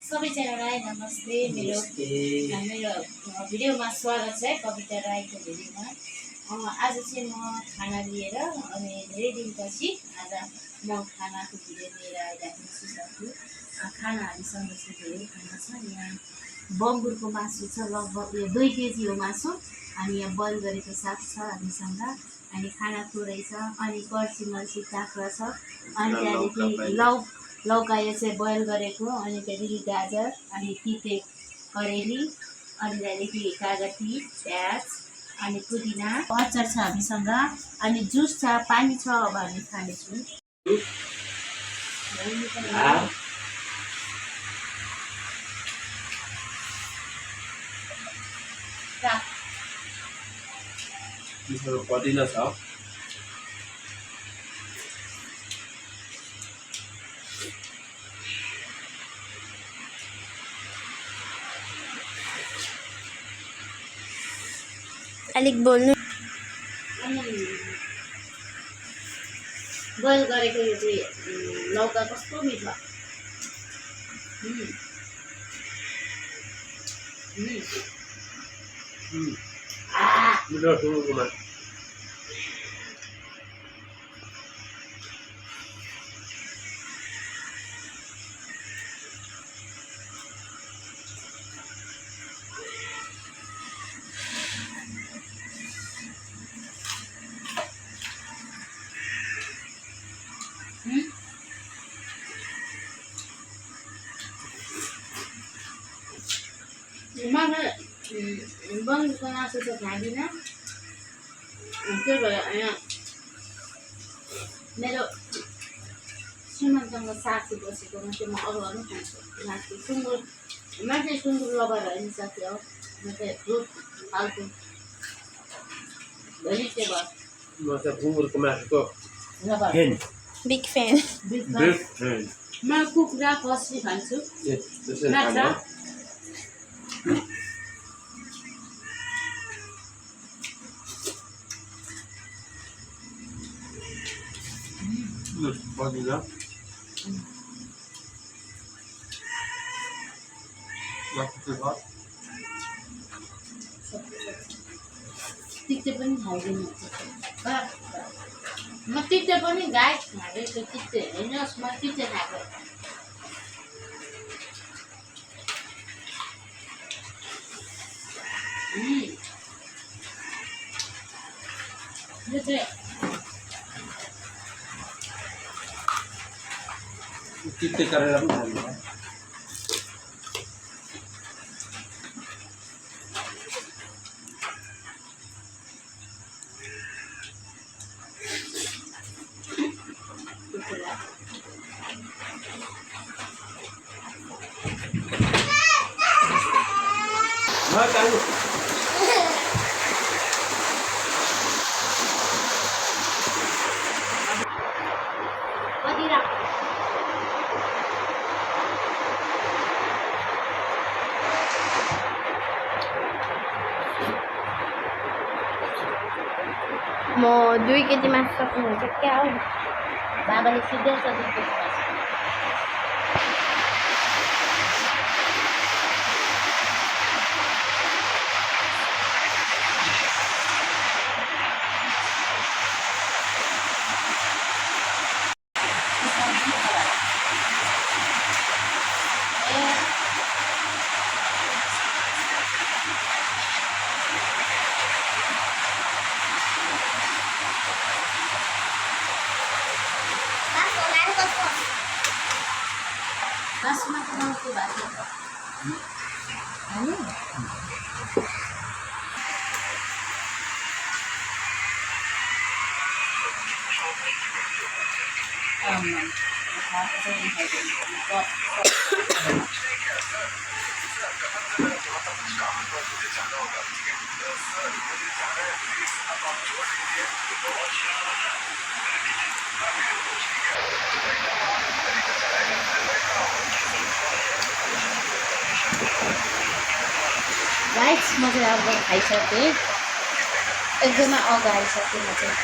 सबैजनालाई नमस्ते। मेरो भिडियोमा स्वागत छ कविता राईको भिडियोमा। आज चाहिँ म खाना लिएर अनि धेरै दिनपछि आज म खानाको भिडियो लिएर आइराखेको छु साथी। खाना हामीसँग चाहिँ धेरै खाना छ। यहाँ बङ्गुरको मासु छ, लगभग यो 2 केजी हो मासु। अनि यहाँ बोइल गरेको साग छ हामीसँग, अनि खाना थोरै छ, अनि कर्सी मर्सी काँक्रा छ, अनि त्यहाँदेखि लौका यो चाहिँ बोइल गरेको, अनि त्यहाँदेखि गाजर, अनि तिते करेली, अनि त्यहाँदेखि कागती प्याज, अनि पुदिना, अचार छ हामीसँग, अनि जुस छ, पानी छ। अब हामी खानेछौँ। पुदिना छ, अलिक बोल्नु। बोइल गरेको यो चाहिँ लौका कस्तो मिठो। मिठो सुँगुरको मासु। बङ्गुरको मासु चाहिँ खाँदिनँ, त्यही भएर यहाँ मेरो श्रीमन्तसँग साथी बसेको मात्रै म अरू खान्छु। माथि सुँगुर माथि सुँगुर लबर होइन साथी हो, म चाहिँ फ्रुट फाल्टु भेजिटेबल म चाहिँ सुँगुरको मासुको लबर, बिग फ्यान। म कुखुरा खसी खान्छु, माछा। पुदिना तिते पनि खाइदिनु। म तिते पनि गाई खाँदैछु, तिते हेर्नुहोस्, म तिते खाएको। यो चाहिँ तिते करेला पनि खान्छ। म 2 केजी मासु सक्नुहुन्छ क्या हो? बाबाले सिधै सजिलो मासुमा बनाउँछु भाजी हामी राइस म चाहिँ अब खाइसकेँ, एकदमै अगाइसकेँ म चाहिँ।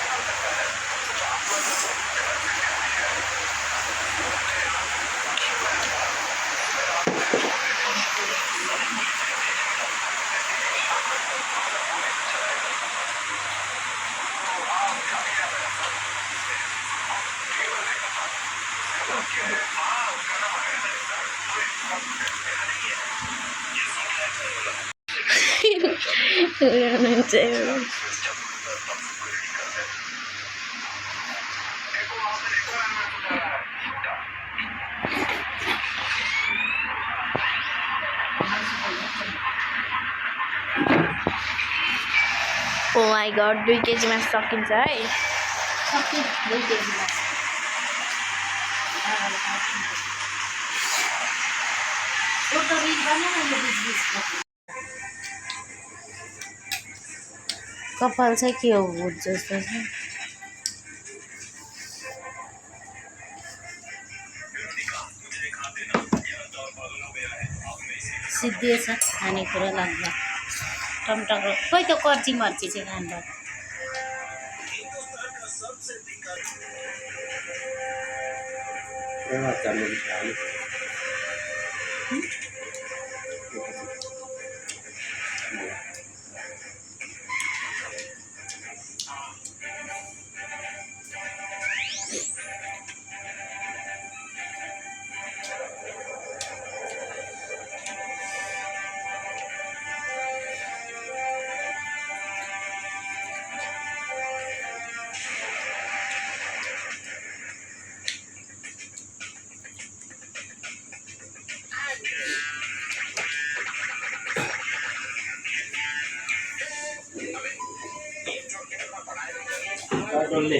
ओ माई गड 2 केजी मासु सकिन्छ है सबै 2 केजी मासु एउटा बिल बनाएर यो बिच कपाल चाहिँ के हो भुट जस्तो छ सिद्धिए छ खानेकुरा लाग्दा टमटम खोइ त्यो कर्ची मर्ची चाहिँ खान्छ चालू चालू डल्ले